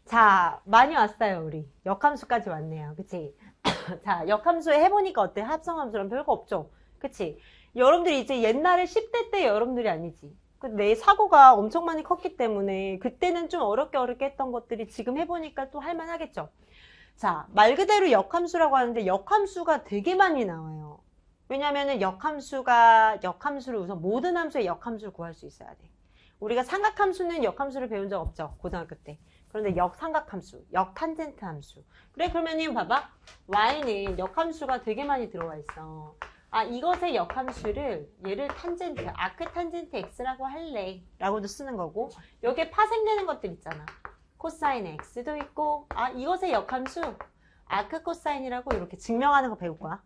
자, 많이 왔어요, 우리. 역함수까지 왔네요. 그치? 자, 역함수 해보니까 어때? 합성함수랑 별거 없죠? 그치? 여러분들이 이제 옛날에 10대 때 여러분들이 아니지. 내 사고가 엄청 많이 컸기 때문에 그때는 좀 어렵게 했던 것들이 지금 해보니까 또 할만하겠죠? 자, 말 그대로 역함수라고 하는데 역함수가 되게 많이 나와요. 왜냐면은 역함수를 우선 모든 함수의 역함수를 구할 수 있어야 돼. 우리가 삼각함수는 역함수를 배운 적 없죠, 고등학교 때. 그런데 역삼각함수, 역탄젠트 함수. 그래, 그러면은 봐봐. y는 역함수가 되게 많이 들어와 있어. 아, 이것의 역함수를 얘를 탄젠트, 아크 탄젠트 x라고 할래. 라고도 쓰는 거고, 여기에 파생되는 것들 있잖아. 코사인 x도 있고, 아, 이것의 역함수, 아크 코사인이라고 이렇게 증명하는 거 배울 거야.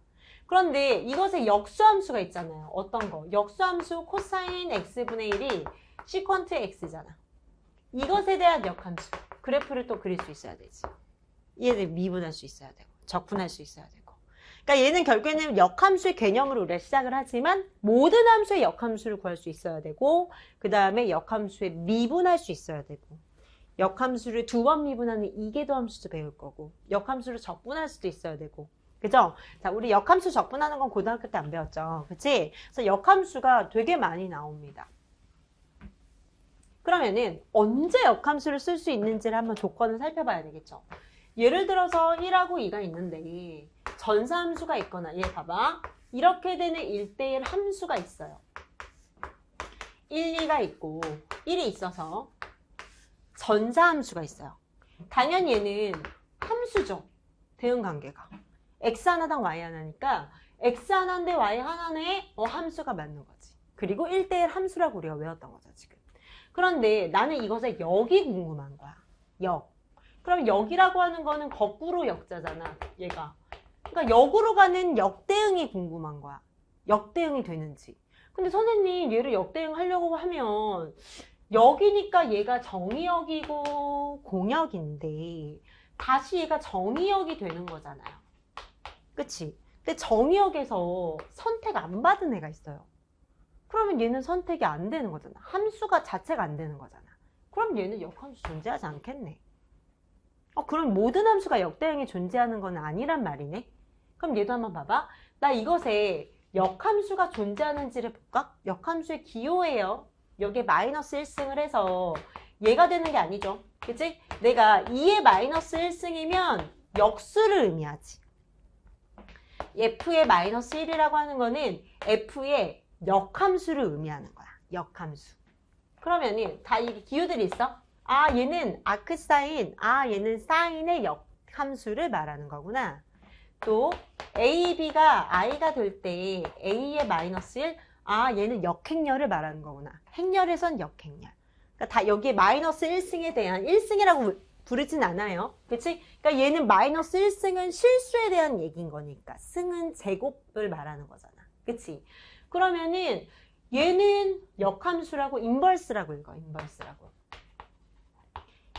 그런데 이것의 역수함수가 있잖아요. 어떤 거? 역수함수 코사인 x분의 1이 시퀀트 x잖아. 이것에 대한 역함수. 그래프를 또 그릴 수 있어야 되지. 얘를 미분할 수 있어야 되고, 적분할 수 있어야 되고. 그러니까 얘는 결국에는 역함수의 개념으로 우리가 시작을 하지만 모든 함수의 역함수를 구할 수 있어야 되고, 그 다음에 역함수의 미분할 수 있어야 되고, 역함수를 2번 미분하는 이계도 함수도 배울 거고, 역함수를 적분할 수도 있어야 되고, 그죠? 자, 우리 역함수 적분하는 건 고등학교 때 안 배웠죠. 그치? 그래서 역함수가 되게 많이 나옵니다. 그러면은 언제 역함수를 쓸 수 있는지를 한번 조건을 살펴봐야 되겠죠. 예를 들어서 1하고 2가 있는데 전사함수가 있거나 얘 봐봐. 이렇게 되는 1대1 함수가 있어요. 1, 2가 있고 1이 있어서 전사함수가 있어요. 당연히 얘는 함수죠. 대응관계가. x 하나당 y 하나니까 x 하나인데 y 하나네 함수가 맞는 거지. 그리고 1대1 함수라고 우리가 외웠던 거죠, 지금. 그런데 나는 이것의 역이 궁금한 거야. 역. 그럼 역이라고 하는 거는 거꾸로 역자잖아, 얘가. 그러니까 역으로 가는 역대응이 궁금한 거야. 역대응이 되는지. 근데 선생님, 얘를 역대응 하려고 하면 역이니까 얘가 정의역이고 공역인데 다시 얘가 정의역이 되는 거잖아요. 그치? 근데 정의역에서 선택 안 받은 애가 있어요. 그러면 얘는 선택이 안 되는 거잖아. 함수가 자체가 안 되는 거잖아. 그럼 얘는 역함수 존재하지 않겠네. 그럼 모든 함수가 역대응이 존재하는 건 아니란 말이네. 그럼 얘도 한번 봐봐. 나 이것에 역함수가 존재하는지를 볼까? 역함수의 기호예요. 여기에 마이너스 1승을 해서 얘가 되는 게 아니죠. 그치? 내가 2의 마이너스 1승이면 역수를 의미하지. f의 마이너스 1이라고 하는 거는 f의 역함수를 의미하는 거야. 역함수. 그러면은 다 이게 기호들이 있어? 아, 얘는 아크사인, 아, 얘는 사인의 역함수를 말하는 거구나. 또 a, b가 i가 될 때 a의 마이너스 1, 아, 얘는 역행렬을 말하는 거구나. 행렬에선 역행렬. 그러니까 다 여기에 마이너스 1승에 대한 1승이라고 부르진 않아요. 그치? 그러니까 얘는 마이너스 1승은 실수에 대한 얘기인 거니까. 승은 제곱을 말하는 거잖아. 그치? 그러면은 얘는 역함수라고 인버스라고 읽어. 인버스라고.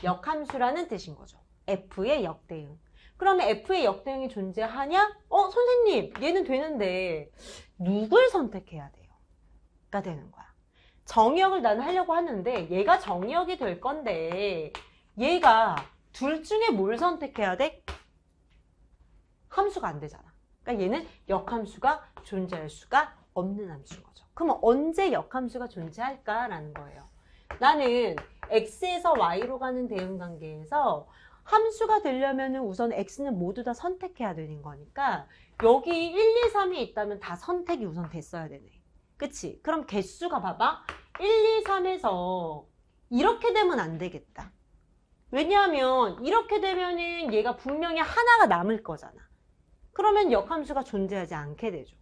역함수라는 뜻인 거죠. F의 역대응. 그러면 F의 역대응이 존재하냐? 선생님, 얘는 되는데 누굴 선택해야 돼요? 가 되는 거야. 정의역을 나는 하려고 하는데 얘가 정의역이 될 건데 얘가 둘 중에 뭘 선택해야 돼? 함수가 안 되잖아. 그러니까 얘는 역함수가 존재할 수가 없는 함수인 거죠. 그럼 언제 역함수가 존재할까라는 거예요. 나는 x에서 y로 가는 대응관계에서 함수가 되려면 우선 x는 모두 다 선택해야 되는 거니까 여기 1, 2, 3이 있다면 다 선택이 우선 됐어야 되네. 그치? 그럼 개수가 봐봐. 1, 2, 3에서 이렇게 되면 안 되겠다. 왜냐하면 이렇게 되면은 얘가 분명히 하나가 남을 거잖아. 그러면 역함수가 존재하지 않게 되죠.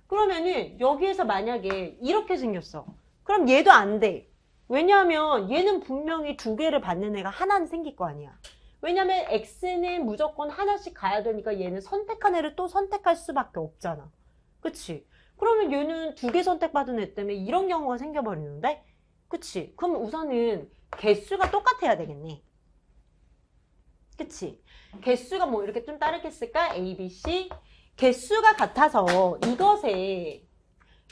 그러면은 여기에서 만약에 이렇게 생겼어. 그럼 얘도 안 돼. 왜냐하면 얘는 분명히 두 개를 받는 애가 하나는 생길 거 아니야. 왜냐면 x는 무조건 하나씩 가야 되니까 얘는 선택한 애를 또 선택할 수밖에 없잖아. 그치? 그러면 얘는 두 개 선택받은 애 때문에 이런 경우가 생겨버리는데? 그치? 그럼 우선은 개수가 똑같아야 되겠네. 그치? 개수가 뭐 이렇게 좀 다르겠을까? A, B, C. 개수가 같아서 이것에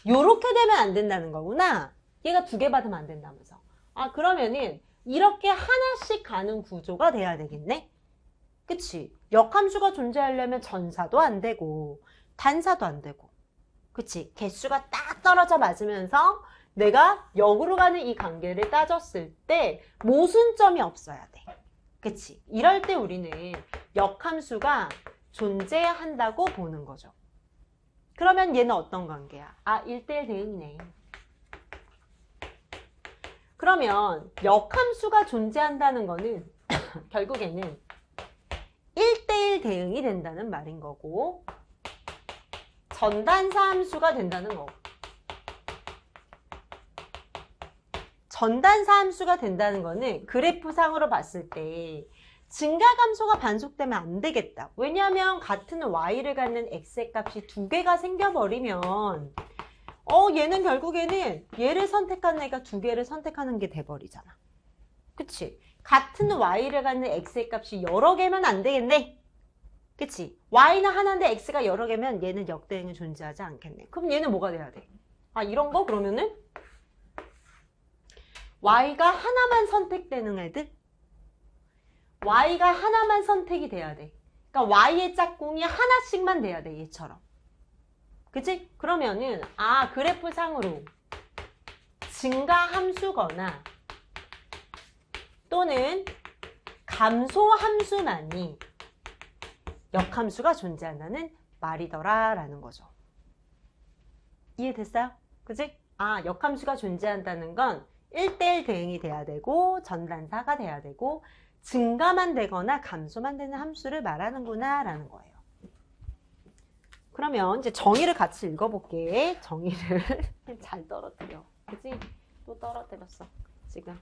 요렇게 되면 안 된다는 거구나. 얘가 두 개 받으면 안 된다면서. 아, 그러면은 이렇게 하나씩 가는 구조가 돼야 되겠네? 그치? 역함수가 존재하려면 전사도 안 되고 단사도 안 되고 그치? 개수가 딱 떨어져 맞으면서 내가 역으로 가는 이 관계를 따졌을 때 모순점이 없어야 돼. 그치? 이럴 때 우리는 역함수가 존재한다고 보는 거죠. 그러면 얘는 어떤 관계야? 아, 1대1 대응이네. 그러면 역함수가 존재한다는 거는 결국에는 1대1 대응이 된다는 말인 거고 전단사 함수가 된다는 거고 전단사 함수가 된다는 거는 그래프상으로 봤을 때 증가감소가 반복되면 안 되겠다. 왜냐하면 같은 y를 갖는 x의 값이 두 개가 생겨버리면 얘는 결국에는 얘를 선택하는 애가 두 개를 선택하는 게 돼버리잖아. 그치? 같은 y를 갖는 x의 값이 여러 개면 안 되겠네. 그치? y는 하나인데 x가 여러 개면 얘는 역대응은 존재하지 않겠네. 그럼 얘는 뭐가 돼야 돼? 아, 이런 거 그러면은 y가 하나만 선택되는 애들? y가 하나만 선택이 돼야 돼. 그러니까 y의 짝꿍이 하나씩만 돼야 돼, 얘처럼. 그치? 그러면은 그래프상으로 증가함수거나 또는 감소함수만이 역함수가 존재한다는 말이더라 라는 거죠. 이해됐어요? 그치? 역함수가 존재한다는 건 1대1 대응이 돼야 되고 전단사가 돼야 되고 증가만 되거나 감소만 되는 함수를 말하는구나 라는 거예요. 그러면 이제 정의를 같이 읽어볼게. 정의를 잘 떨어뜨려. 그치? 또 떨어뜨렸어. 지금.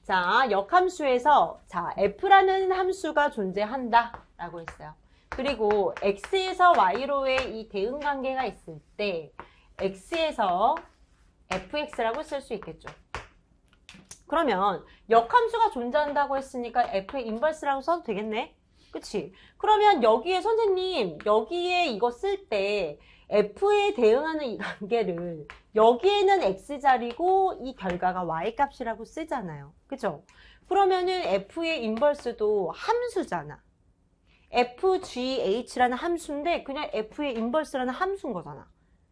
자, 역함수에서 f라는 함수가 존재한다 라고 했어요. 그리고 x에서 y로의 이 대응 관계가 있을 때 x에서 fx라고 쓸 수 있겠죠. 그러면 역함수가 존재한다고 했으니까 f의 인버스라고 써도 되겠네. 그치? 그러면 여기에 선생님 여기에 이거 쓸 때 f에 대응하는 이 관계를 여기에는 x자리고 이 결과가 y값이라고 쓰잖아요. 그죠? 그러면은 f의 인버스도 함수잖아. fgh라는 함수인데 그냥 f의 인버스라는 함수인 거잖아.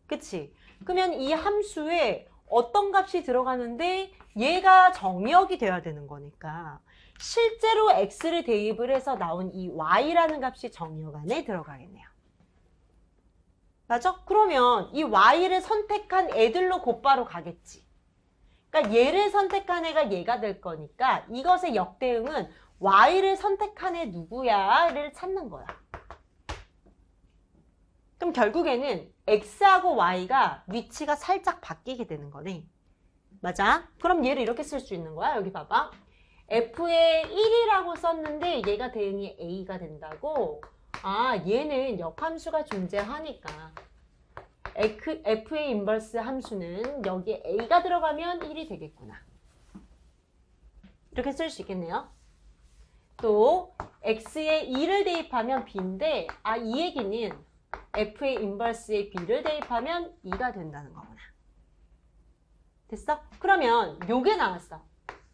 그치? 그러면 이 함수에 어떤 값이 들어가는데 얘가 정의역이 돼야 되는 거니까 실제로 x를 대입을 해서 나온 이 y라는 값이 정의역 안에 들어가겠네요. 맞아? 그러면 이 y를 선택한 애들로 곧바로 가겠지. 그러니까 얘를 선택한 애가 얘가 될 거니까 이것의 역대응은 y를 선택한 애 누구야를 찾는 거야. 그럼 결국에는 x하고 y가 위치가 살짝 바뀌게 되는 거네. 맞아? 그럼 얘를 이렇게 쓸 수 있는 거야. 여기 봐봐. f에 1이라고 썼는데 얘가 대응이 a가 된다고. 얘는 역함수가 존재하니까 f의 인버스 함수는 여기에 a가 들어가면 1이 되겠구나. 이렇게 쓸 수 있겠네요. 또 x에 2를 대입하면 b인데 이 얘기는 f의 인버스에 b를 대입하면 2가 된다는 거구나. 됐어? 그러면 요게 나왔어.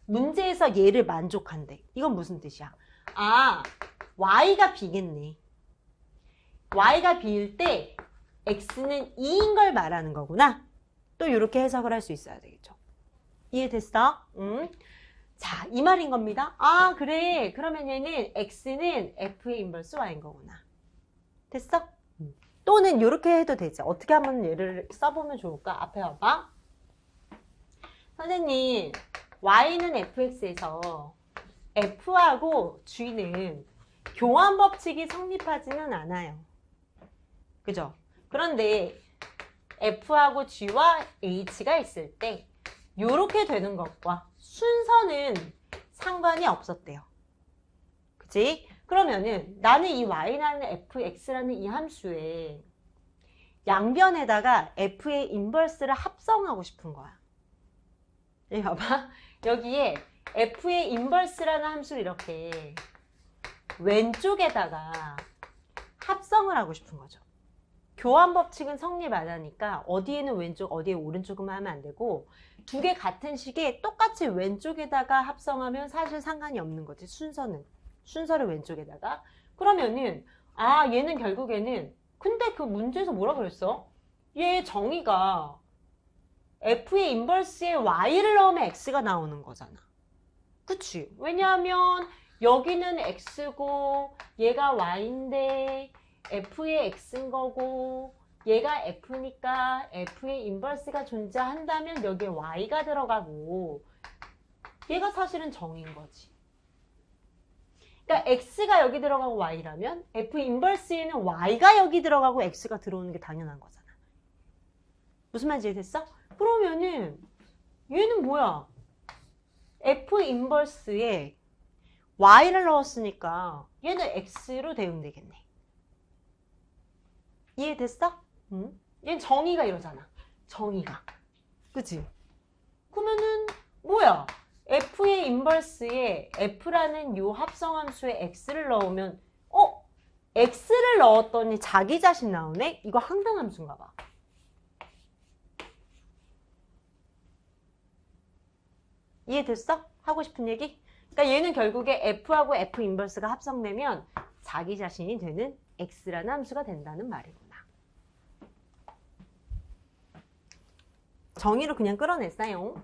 문제에서 얘를 만족한대. 이건 무슨 뜻이야? y가 b겠네. y가 b일 때 x는 2인 걸 말하는 거구나. 또 이렇게 해석을 할 수 있어야 되겠죠. 이해됐어? 자, 이 말인 겁니다. 그래. 그러면 얘는 x는 f의 인버스 y인 거구나. 됐어? 또는 이렇게 해도 되지. 어떻게 하면 얘를 써보면 좋을까? 앞에 와봐. 선생님, y는 fx에서 f하고 g는 교환 법칙이 성립하지는 않아요. 그죠? 그런데 f하고 g와 h가 있을 때 이렇게 되는 것과 순서는 상관이 없었대요. 그치? 그러면은 나는 이 y라는 fx라는 이 함수에 양변에다가 f의 인버스를 합성하고 싶은 거야. 여기 봐봐. 여기에 f의 인버스라는 함수를 이렇게 왼쪽에다가 합성을 하고 싶은 거죠. 교환 법칙은 성립 안 하니까 어디에는 왼쪽, 어디에 오른쪽만 하면 안 되고 두 개 같은 식에 똑같이 왼쪽에다가 합성하면 사실 상관이 없는 거지. 순서를 왼쪽에다가. 그러면은 얘는 결국에는 근데 그 문제에서 뭐라 그랬어? 얘 정의가 F의 인버스에 Y를 넣으면 X가 나오는 거잖아. 그치? 왜냐하면 여기는 X고 얘가 Y인데 F의 X인 거고 얘가 F니까 F의 인버스가 존재한다면 여기에 Y가 들어가고 얘가 사실은 정인 거지. 그러니까 X가 여기 들어가고 Y라면 F 인버스에는 Y가 여기 들어가고 X가 들어오는 게 당연한 거잖아. 무슨 말인지 이해됐어? 그러면은 얘는 뭐야? F 인버스에 Y를 넣었으니까 얘는 X로 대응되겠네. 이해됐어? 응? 얘는 정의가 이러잖아. 정의가. 그치? 그러면은 뭐야? F의 인버스에 F라는 요 합성함수에 X를 넣으면 X를 넣었더니 자기 자신 나오네? 이거 항등함수인가 봐. 이해됐어? 하고 싶은 얘기? 그러니까 얘는 결국에 F하고 F 인버스가 합성되면 자기 자신이 되는 X라는 함수가 된다는 말이구나. 정의를 그냥 끌어냈어요.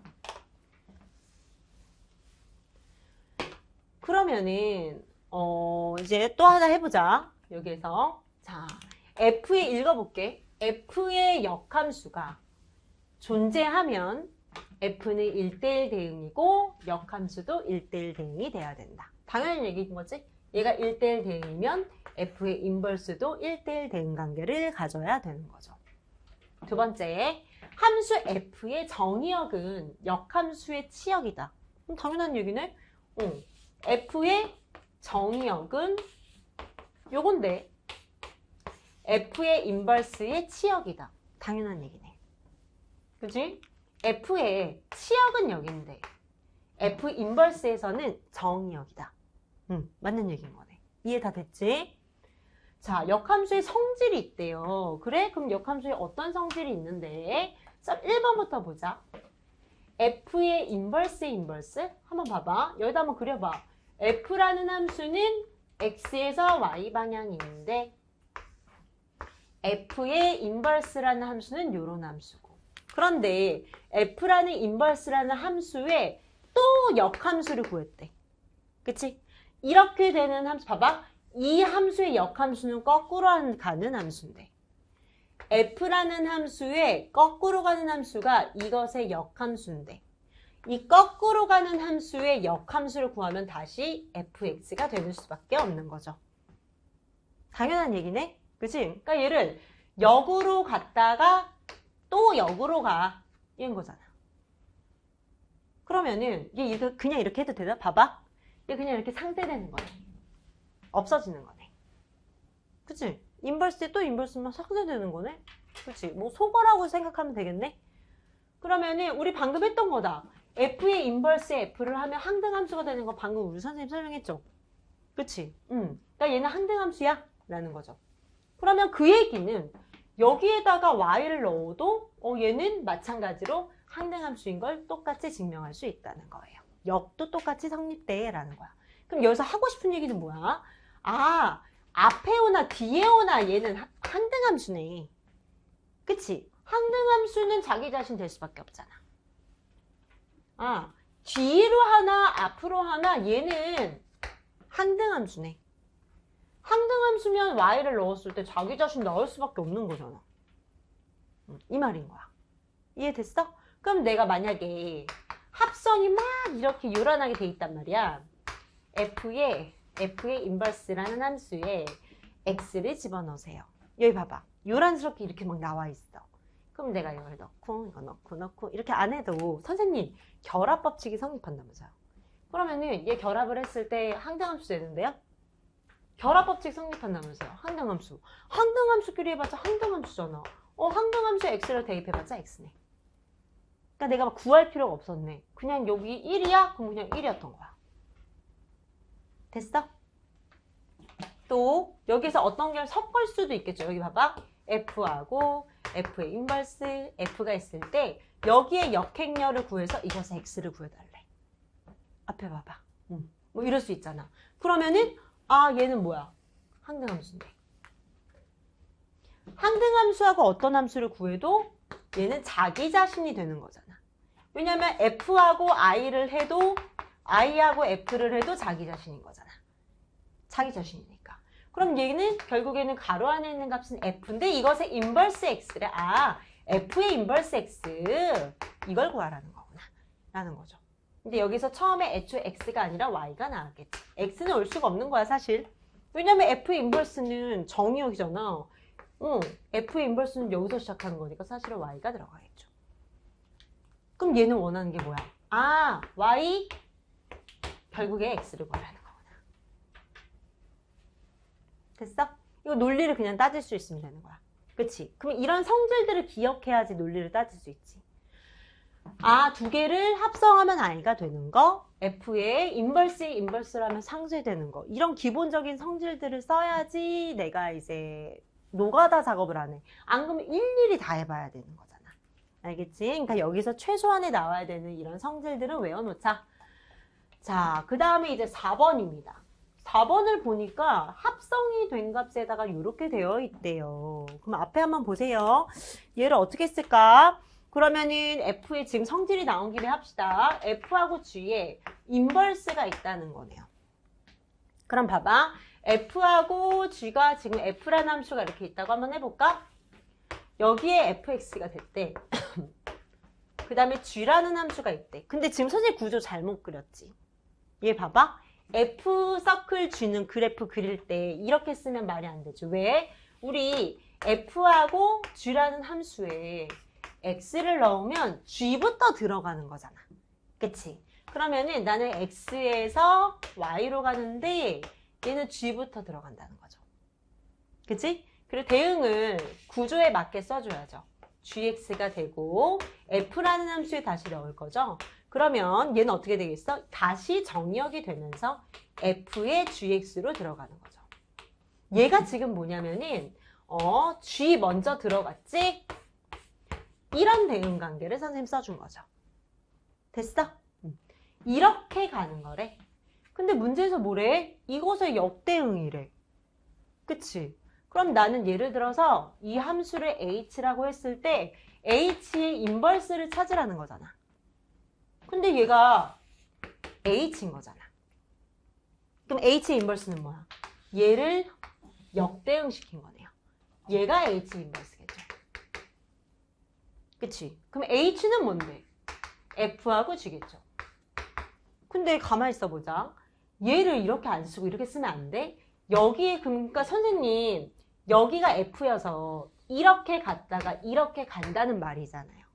그러면은 이제 또 하나 해보자. 여기에서 자 F의 읽어볼게. F의 역함수가 존재하면 F는 1대1 대응이고 역함수도 1대1 대응이 돼야 된다. 당연한 얘기인 거지? 얘가 1대1 대응이면 F의 인버스도 1대1 대응 관계를 가져야 되는 거죠. 두 번째, 함수 F의 정의역은 역함수의 치역이다. 당연한 얘기네? F의 정의역은 요건데 F의 인버스의 치역이다. 당연한 얘기네. 그치? F의 치역은 여기인데 F 인버스에서는 정의역이다. 맞는 얘기인 거네. 이해 다 됐지? 자, 역함수의 성질이 있대요. 그래? 그럼 역함수에 어떤 성질이 있는데? 1번부터 보자. F의 인버스의 인버스? 한번 봐봐. 여기다 한번 그려봐. F라는 함수는 X에서 Y 방향이 있는데 F의 인버스라는 함수는 요런 함수고. 그런데 F라는 인버스라는 함수에 또 역함수를 구했대. 그치? 이렇게 되는 함수 봐봐. 이 함수의 역함수는 거꾸로 가는 함수인데 F라는 함수에 거꾸로 가는 함수가 이것의 역함수인데 이 거꾸로 가는 함수의 역함수를 구하면 다시 fx가 되는 수밖에 없는 거죠. 당연한 얘기네? 그치? 그러니까 얘를 역으로 갔다가 또 역으로 가. 이런 거잖아. 그러면은 얘 이거 그냥 이렇게 해도 되나? 봐봐. 얘 그냥 이렇게 상쇄되는 거네. 없어지는 거네. 그치? 인버스에 또 인버스만 상쇄되는 거네? 그치? 뭐 속어라고 생각하면 되겠네? 그러면은 우리 방금 했던 거다. F의 인버스에 F를 하면 항등함수가 되는 거 방금 우리 선생님 설명했죠? 그치? 그러니까 얘는 항등함수야? 라는 거죠. 그러면 그 얘기는 여기에다가 Y를 넣어도 얘는 마찬가지로 항등함수인 걸 똑같이 증명할 수 있다는 거예요. 역도 똑같이 성립돼 라는 거야. 그럼 여기서 하고 싶은 얘기는 뭐야? 앞에 오나 뒤에 오나 얘는 항등함수네. 그치? 항등함수는 자기 자신 될 수밖에 없잖아. 뒤로 하나 앞으로 하나 얘는 항등함수네. 항등함수면 y를 넣었을 때 자기 자신 나올 수밖에 없는 거잖아. 이 말인 거야. 이해됐어? 그럼 내가 만약에 합성이 막 이렇게 요란하게 돼 있단 말이야. F의 인버스라는 함수에 x를 집어넣으세요. 여기 봐봐. 요란스럽게 이렇게 막 나와 있어. 그럼 내가 이걸 넣고 이거 넣고 이렇게 안 해도 선생님 결합 법칙이 성립한다면서요. 그러면은 얘 결합을 했을 때 항등함수 되는데요? 결합 법칙 성립한다면서요. 항등함수끼리 해봤자 항등함수잖아. 항등함수에 x를 대입해봤자 x네. 그러니까 내가 막 구할 필요가 없었네. 그냥 여기 1이야? 그럼 그냥 1이었던 거야. 됐어? 또 여기서 어떤 걸 섞을 수도 있겠죠. 여기 봐봐. F하고 F의 인버스 F가 있을 때 여기에 역행렬을 구해서 이것의 x를 구해달래. 앞에 봐봐. 뭐 이럴 수 있잖아. 그러면은 아 얘는 뭐야? 항등함수인데. 항등함수하고 어떤 함수를 구해도 얘는 자기 자신이 되는 거잖아. 왜냐면 f하고 i를 해도 i하고 f를 해도 자기 자신인 거잖아. 자기 자신이니까. 그럼 얘는 결국에는 가로 안에 있는 값은 f인데 이것의 인버스 x래. 아 f의 인버스 x 이걸 구하라는 거구나 라는 거죠. 근데 여기서 처음에 애초에 x가 아니라 y가 나왔겠지. x는 올 수가 없는 거야 사실. 왜냐면 f의 인버스는 정의역이잖아. f의 인버스는 여기서 시작하는 거니까 사실은 y가 들어가겠죠. 그럼 얘는 원하는 게 뭐야? 아 y 결국에 x를 구하라는 거구나. 됐어? 이거 논리를 그냥 따질 수 있으면 되는 거야. 그치? 그럼 이런 성질들을 기억해야지 논리를 따질 수 있지. 아, 두 개를 합성하면 i가 되는 거, f의 인버스의 인버스라면 상쇄되는 거. 이런 기본적인 성질들을 써야지 내가 이제 노가다 작업을 안 해. 안 그러면 일일이 다 해봐야 되는 거잖아. 알겠지? 그러니까 여기서 최소한에 나와야 되는 이런 성질들은 외워놓자. 자, 그 다음에 이제 4번입니다. 4번을 보니까 합성이 된 값에다가 이렇게 되어 있대요. 그럼 앞에 한번 보세요. 얘를 어떻게 쓸까? 그러면은 F에 지금 성질이 나온 김에 합시다. F하고 G에 인버스가 있다는 거네요. 그럼 봐봐. F하고 G가 지금 F라는 함수가 이렇게 있다고 한번 해볼까? 여기에 fx가 됐대. 그 다음에 G라는 함수가 있대. 근데 지금 선생님 구조 잘못 그렸지? 얘 봐봐. F 서클 G는 그래프 그릴 때 이렇게 쓰면 말이 안 되죠. 왜? 우리 F하고 G라는 함수에 X를 넣으면 G부터 들어가는 거잖아. 그치? 그러면은 나는 X에서 Y로 가는데 얘는 G부터 들어간다는 거죠. 그치? 그리고 대응을 구조에 맞게 써줘야죠. gx가 되고 f라는 함수에 다시 넣을 거죠. 그러면 얘는 어떻게 되겠어? 다시 정의역이 되면서 f의 gx로 들어가는 거죠. 얘가 지금 뭐냐면은 g 먼저 들어갔지? 이런 대응 관계를 선생님 써준 거죠. 됐어? 이렇게 가는 거래. 근데 문제에서 뭐래? 이것의 역대응이래. 그치? 그럼 나는 예를 들어서 이 함수를 h라고 했을 때 h의 인버스를 찾으라는 거잖아. 근데 얘가 h인 거잖아. 그럼 h의 인버스는 뭐야? 얘를 역대응시킨 거네요. 얘가 h 인버스겠죠. 그치? 그럼 h는 뭔데? f하고 g겠죠. 근데 가만히 있어보자. 얘를 이렇게 안 쓰고 이렇게 쓰면 안 돼? 여기에 그러니까 선생님 여기가 f여서 이렇게 갔다가 이렇게 간다는 말이잖아요.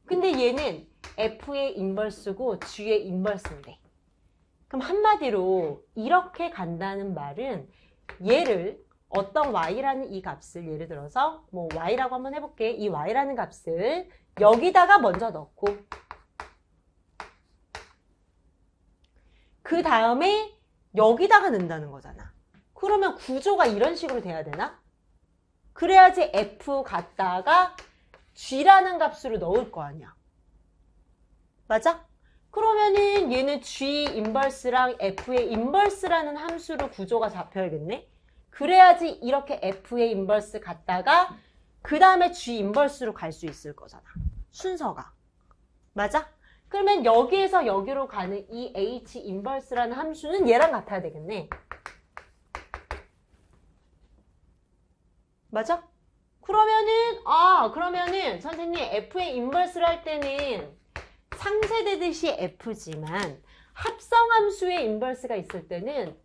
근데 얘는 f의 인버스고 g의 인버스인데 그럼 한마디로 이렇게 간다는 말은 얘를 어떤 y라는 이 값을 예를 들어서 뭐 y라고 한번 해볼게. 이 y라는 값을 여기다가 먼저 넣고 그 다음에 여기다가 넣는다는 거잖아. 그러면 구조가 이런 식으로 돼야 되나? 그래야지 f 갖다가 g라는 값으로 넣을 거 아니야. 맞아? 그러면은 얘는 g 인버스랑 f의 인버스라는 함수로 구조가 잡혀야겠네? 그래야지 이렇게 f의 인버스 갖다가 그 다음에 g 인버스로 갈 수 있을 거잖아. 순서가. 맞아? 그러면 여기에서 여기로 가는 이 h 인버스라는 함수는 얘랑 같아야 되겠네. 맞아? 그러면은 선생님 f의 인버스를 할 때는 상쇄되듯이 f지만 합성함수의 인버스가 있을 때는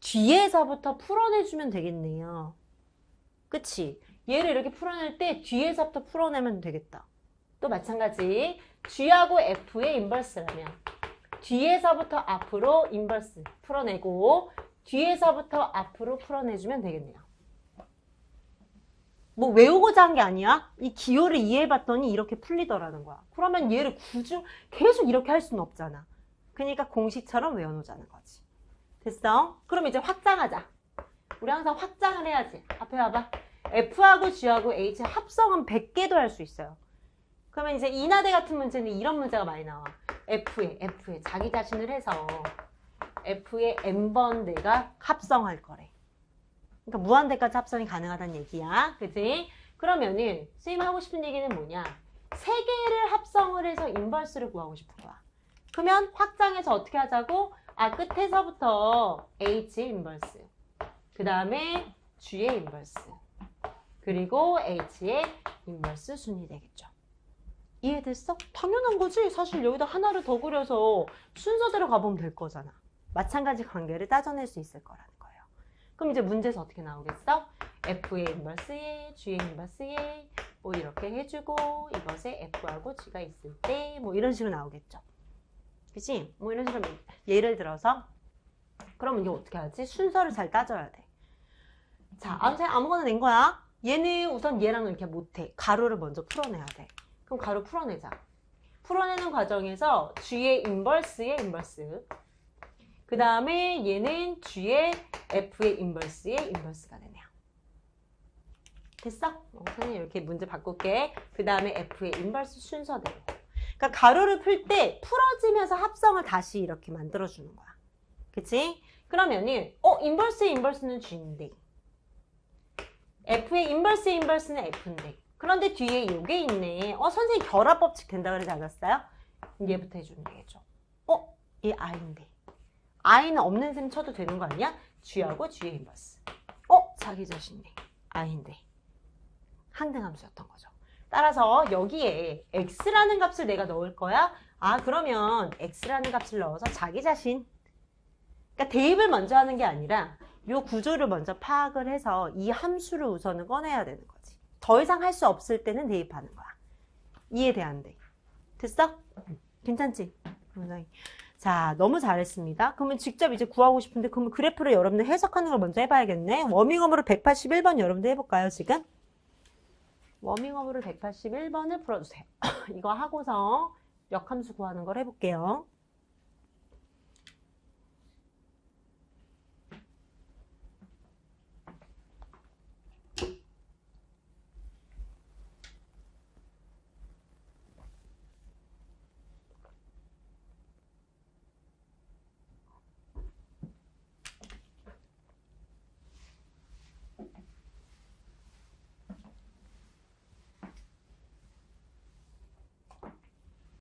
뒤에서부터 풀어내주면 되겠네요. 그치? 얘를 이렇게 풀어낼 때 뒤에서부터 풀어내면 되겠다. 또 마찬가지 g하고 f의 인버스라면 뒤에서부터 앞으로 인버스 풀어내고 뒤에서부터 앞으로 풀어내주면 되겠네요. 뭐 외우고자 한 게 아니야. 이 기호를 이해해봤더니 이렇게 풀리더라는 거야. 그러면 얘를 계속 이렇게 할 수는 없잖아. 그러니까 공식처럼 외워놓자는 거지. 됐어? 그럼 이제 확장하자. 우리 항상 확장을 해야지. 앞에 봐봐. F하고 G하고 H 합성은 100개도 할 수 있어요. 그러면 이제 이나대 같은 문제는 이런 문제가 많이 나와. F에 자기 자신을 해서 F에 n번 내가 합성할 거래. 그러니까 무한대까지 합성이 가능하다는 얘기야. 그치? 그러면은 선생님 하고 싶은 얘기는 뭐냐? 세 개를 합성을 해서 인버스를 구하고 싶은 거야. 그러면 확장해서 어떻게 하자고? 끝에서부터 H의 인버스, 그 다음에 G의 인버스, 그리고 H의 인버스 순이 되겠죠. 이해됐어? 당연한 거지. 사실 여기다 하나를 더 그려서 순서대로 가보면 될 거잖아. 마찬가지 관계를 따져낼 수 있을 거라는 거예요. 그럼 이제 문제에서 어떻게 나오겠어? F의 인버스에 G의 인버스에 뭐 이렇게 해주고 이것에 F하고 G가 있을 때 뭐 이런 식으로 나오겠죠. 그치? 뭐 이런 식으로 예를 들어서 그럼 이게 어떻게 하지? 순서를 잘 따져야 돼. 자, 아무거나 낸 거야. 얘는 우선 얘랑 이렇게 못해. 가로를 먼저 풀어내야 돼. 그럼 가로 풀어내자. 풀어내는 과정에서 G의 인버스의 인버스, 그 다음에 얘는 G의 F의 인버스의 인버스가 되네요. 됐어? 선생님 이렇게 문제 바꿀게. 그 다음에 F의 인버스 순서대로. 그러니까 가로를 풀 때 풀어지면서 합성을 다시 이렇게 만들어주는 거야. 그치? 그러면은 인버스의 인버스는 G인데 F의 인버스의 인버스는 F인데 그런데 뒤에 요게 있네. 선생님 결합법칙 된다 그러지 않았어요? 얘부터 해주면 되겠죠. 얘 I인데 I는 없는 셈 쳐도 되는 거 아니야? G하고 G의 인버스. 자기 자신네. I인데 항등함수였던 거죠. 따라서 여기에 x라는 값을 내가 넣을 거야. 그러면 x라는 값을 넣어서 자기 자신, 그러니까 대입을 먼저 하는 게 아니라 이 구조를 먼저 파악을 해서 이 함수를 우선은 꺼내야 되는 거지. 더 이상 할 수 없을 때는 대입하는 거야. 이해돼안돼? 됐어? 괜찮지? 굉장히. 자, 너무 잘했습니다. 그러면 직접 이제 구하고 싶은데 그러면 그래프를 여러분들 해석하는 걸 먼저 해봐야겠네. 워밍업으로 181번 여러분들 해볼까요, 지금? 워밍업으로 181번을 풀어주세요. 이거 하고서 역함수 구하는 걸 해볼게요.